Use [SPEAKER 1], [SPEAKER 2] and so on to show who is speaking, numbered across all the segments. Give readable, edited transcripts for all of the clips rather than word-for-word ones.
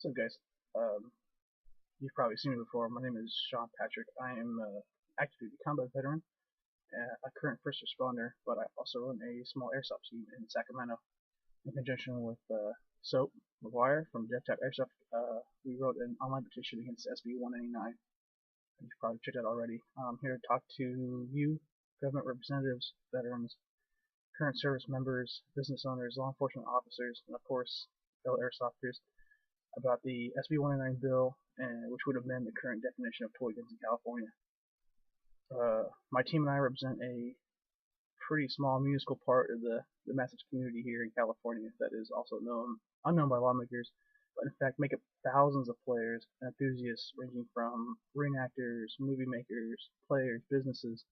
[SPEAKER 1] So guys, you've probably seen me before. My name is Sean Patrick. I am an active duty combat veteran, a current first responder, but I also run a small airsoft team in Sacramento. In conjunction with Soap McGuire from DevTap Airsoft, we wrote an online petition against SB199. You've probably checked out already. I'm here to talk to you, government representatives, veterans, current service members, business owners, law enforcement officers, and of course, fellow airsofters, about the SB199 bill, which would amend the current definition of toy guns in California. My team and I represent a pretty small, minuscule part of the massive community here in California that is also unknown by lawmakers, but in fact make up thousands of players and enthusiasts ranging from reenactors, movie makers, players, businesses,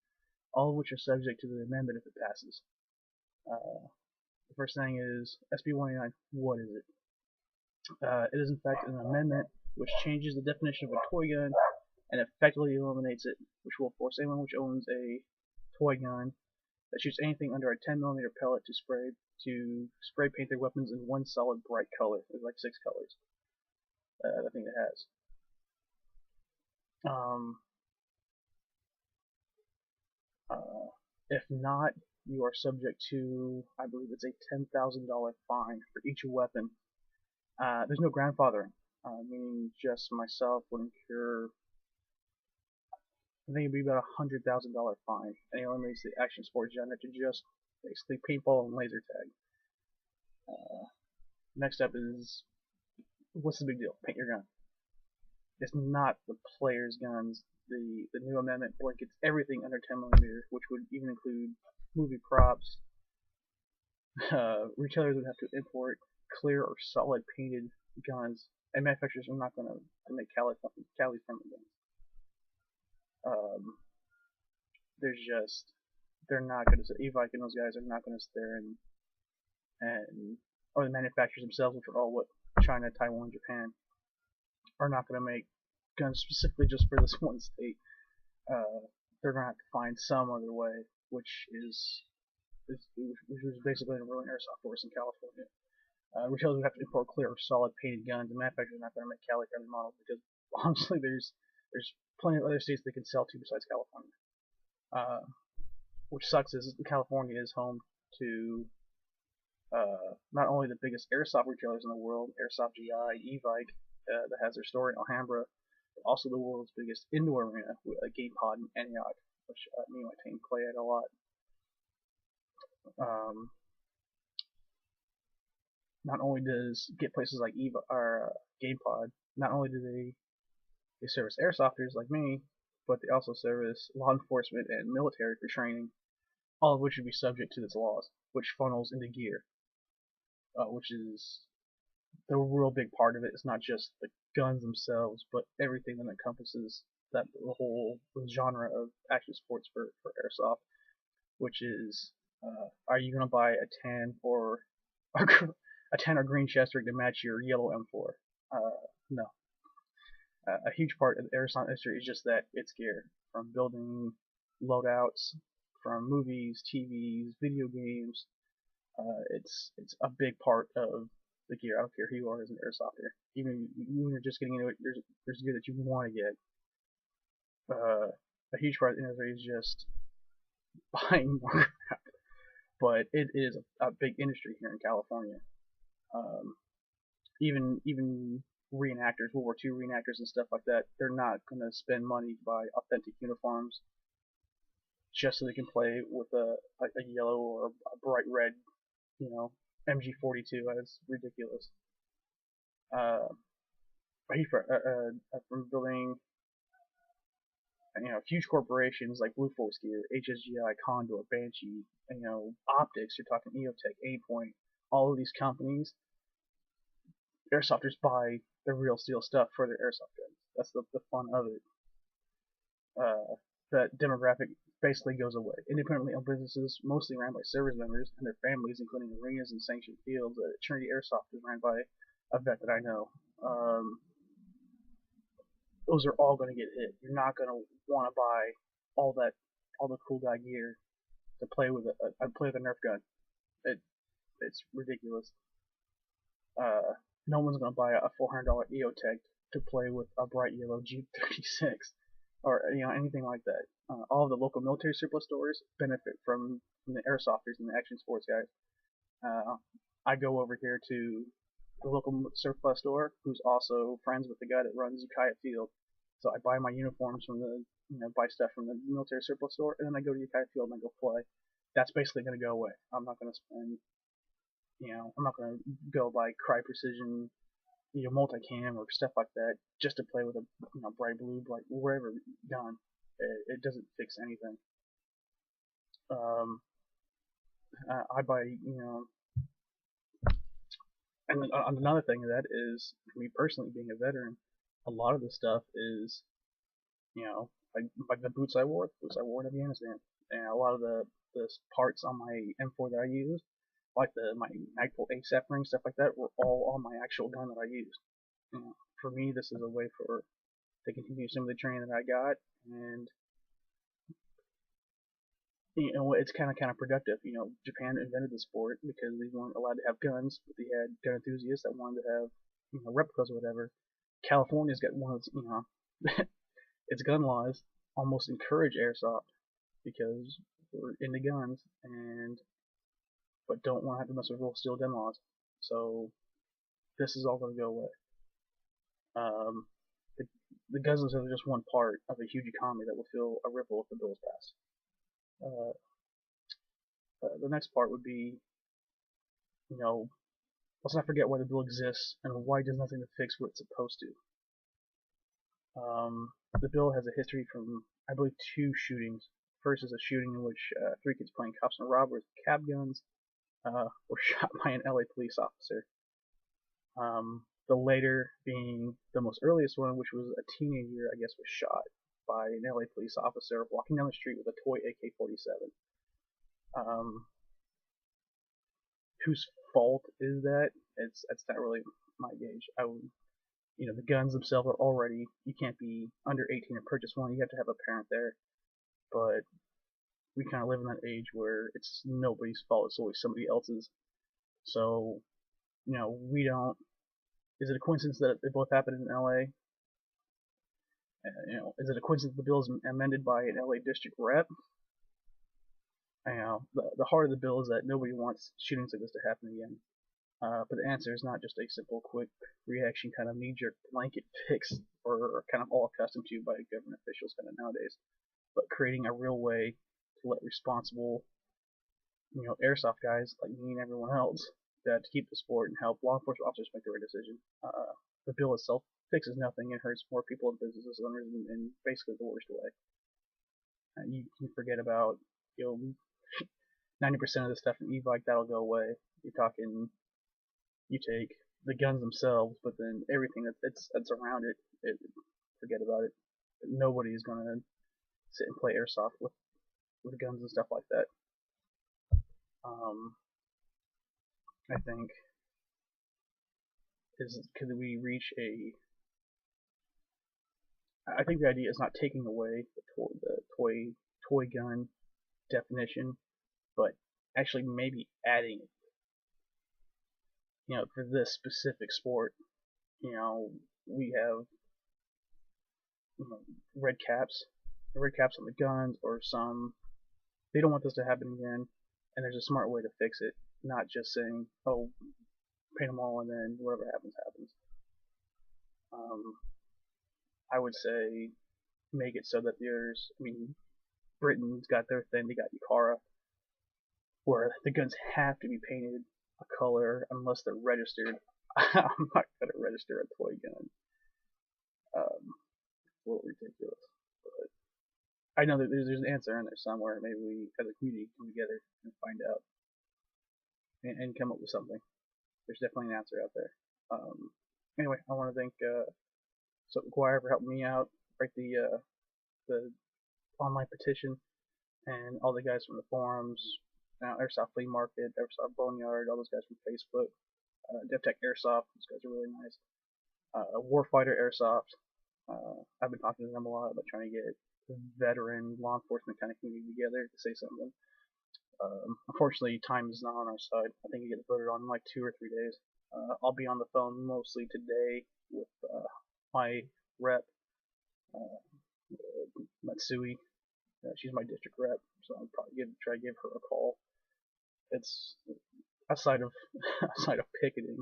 [SPEAKER 1] all of which are subject to the amendment if it passes. The first thing is SB199, what is it? It is in fact an amendment which changes the definition of a toy gun and effectively eliminates it, which will force anyone which owns a toy gun that shoots anything under a 10mm pellet to spray paint their weapons in one solid bright color. There's like 6 colors. I think it has. If not, you are subject to, I believe it's a $10,000 fine for each weapon. There's no grandfathering, meaning just myself would incur, I think it'd be about a $100,000 fine, and it eliminates the action sports genre to just basically paintball and laser tag. Next up is, what's the big deal? Paint your gun. It's not the player's guns. The new amendment blankets everything under 10mm, which would even include movie props. Retailers would have to import clear or solid painted guns, and manufacturers are not going to make Cali friendly guns. They're not going to, E-Vike and those guys are not going to sit there or the manufacturers themselves, which are all China, Taiwan, Japan, are not going to make guns specifically just for this one state. They're going to have to find some other way, which is basically going to ruin airsoft for us in California. Retailers would have to import clear or solid painted guns, and manufacturers are not going to make Cali friendly models because honestly there's plenty of other states they can sell to besides California. Which sucks is California is home to not only the biggest airsoft retailers in the world, Airsoft GI, E-Vike, that has their store in Alhambra, but also the world's biggest indoor arena with a game pod in Antioch, which me and my team play at a lot. Not only does get places like GamePod, not only do they service airsofters like me, but they also service law enforcement and military for training, all of which would be subject to its laws, which funnels into gear, which is the real big part of it. It's not just the guns themselves, but everything that encompasses the whole genre of action sports for airsoft, which is, are you going to buy a tan or green chest rig to match your yellow M4? No. A huge part of the airsoft industry is just that it's gear, from building loadouts, from movies, TVs, video games. It's a big part of the gear. I don't care who you are as an airsofter. Even when you're just getting into it, there's gear that you want to get. A huge part of the industry is just buying more crap, but it is a big industry here in California. Even reenactors, World War II reenactors and stuff like that, they're not going to spend money to buy authentic uniforms just so they can play with a yellow or a bright red, MG42. That's ridiculous. From building, huge corporations like Blue Force Gear, HSGI, Condor, Banshee, Optics. You're talking EOTech, Aimpoint. All of these companies, airsofters buy the real steel stuff for their airsoft guns. That's the fun of it. That demographic basically goes away. Independently owned businesses, mostly ran by service members and their families, including arenas and sanctioned fields. Trinity Airsoft is ran by a vet that I know. Those are all going to get hit. You're not going to want to buy all the cool guy gear to play with a Nerf gun. It's ridiculous. no one's gonna buy a $400 EOTech to play with a bright yellow Jeep 36 or anything like that. All of the local military surplus stores benefit from the airsofters and the action sports guys. I go over here to the local surplus store, who's also friends with the guy that runs Ukiah Field. So I buy my uniforms from buy stuff from the military surplus store, and then I go to Ukiah Field and I go play. That's basically going to go away. I'm not going to spend, I'm not going to go buy Cry Precision, multicam or stuff like that just to play with a, bright blue, bright wherever gun. It doesn't fix anything. I buy, and another thing of that is, for me personally, being a veteran, a lot of the stuff is, like the boots I wore in Afghanistan, and a lot of the parts on my M4 that I used, like my Magpul ASAP ring, stuff like that, were all on my actual gun that I used. For me, this is a way to continue some of the training that I got, and it's kind of counterproductive. Japan invented the sport because they weren't allowed to have guns, but they had gun enthusiasts that wanted to have, replicas or whatever. California's got one of its gun laws almost encourage airsoft because we're into guns but don't want to have to mess with real steel gun laws. So this is all going to go away. The guns are just one part of a huge economy that will feel a ripple if the bill is passed. The next part would be, let's not forget why the bill exists and why it does nothing to fix what it's supposed to. The bill has a history from, I believe, 2 shootings. First is a shooting in which 3 kids playing cops and robbers with cab guns were shot by an LA police officer. The later being the most earliest one, which was a teenager, I guess, was shot by an LA police officer walking down the street with a toy AK-47. Whose fault is that? It's not really my gauge. The guns themselves are already, you can't be under 18 and purchase one. You have to have a parent there. But we kind of live in that age where it's nobody's fault. It's always somebody else's. So, we don't. Is it a coincidence that they both happened in LA? Is it a coincidence the bill is amended by an LA district rep? The heart of the bill is that nobody wants shootings like this to happen again. But the answer is not just a simple, quick reaction kind of knee-jerk blanket fix or kind of all accustomed to by government officials kind of nowadays, but creating a real way to let responsible, airsoft guys like me and everyone else to keep the sport and help law enforcement officers make the right decision. The bill itself fixes nothing and hurts more people and businesses owners in basically the worst way. You can forget about 90% of the stuff in e-bike, that'll go away. You're talking, you take the guns themselves, but then everything that's around it, forget about it. Nobody is going to sit and play airsoft with guns and stuff like that. I think, could we reach I think the idea is not taking away the toy gun definition, but actually maybe adding it. For this specific sport, we have red caps on the guns, or some. They don't want this to happen again, and there's a smart way to fix it, not just saying, oh, paint them all and then whatever happens happens. I would say make it so that Britain's got their thing, they got Yukara, where the guns have to be painted a color unless they're registered. I'm not going to register a toy gun. It's a little ridiculous, but I know that there's an answer in there somewhere. Maybe we, as a community, come together and find out and come up with something. There's definitely an answer out there. Anyway, I want to thank McGuire for helping me out, write the online petition, and all the guys from the forums, Airsoft Flea Market, Airsoft Boneyard, all those guys from Facebook, DevTech Airsoft, those guys are really nice. Warfighter Airsoft, I've been talking to them a lot about trying to get veteran law enforcement kind of community together to say something. Unfortunately, time is not on our side. I think it gets voted on in like 2 or 3 days. I'll be on the phone mostly today with my rep, uh, Matsui. She's my district rep, so I'll probably try to give her a call. It's outside of outside of picketing.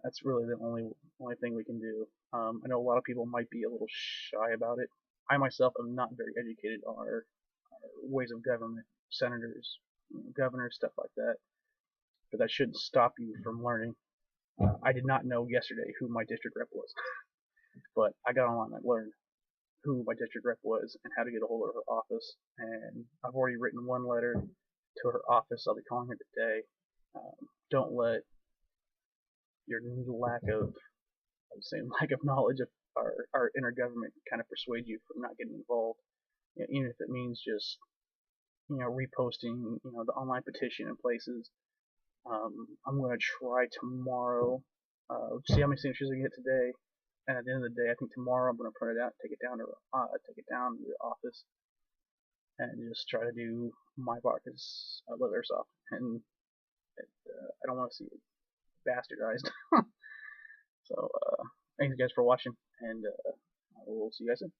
[SPEAKER 1] That's really the only thing we can do. I know a lot of people might be a little shy about it. I myself am not very educated on our ways of government, senators, governors, stuff like that. But that shouldn't stop you from learning. I did not know yesterday who my district rep was, but I got online and I learned who my district rep was and how to get a hold of her office. And I've already written one letter to her office. I'll be calling her today. Don't let your lack of, I was saying, lack of knowledge of our intergovernment kind of persuade you from not getting involved. Even if it means just reposting the online petition in places. I'm gonna try tomorrow. See how many signatures I get today, and at the end of the day, I think tomorrow I'm gonna print it out, take it down to the office, and just try to do my part because I love Airsoft, and I don't want to see it bastardized. So thanks guys for watching, and we'll see you guys soon.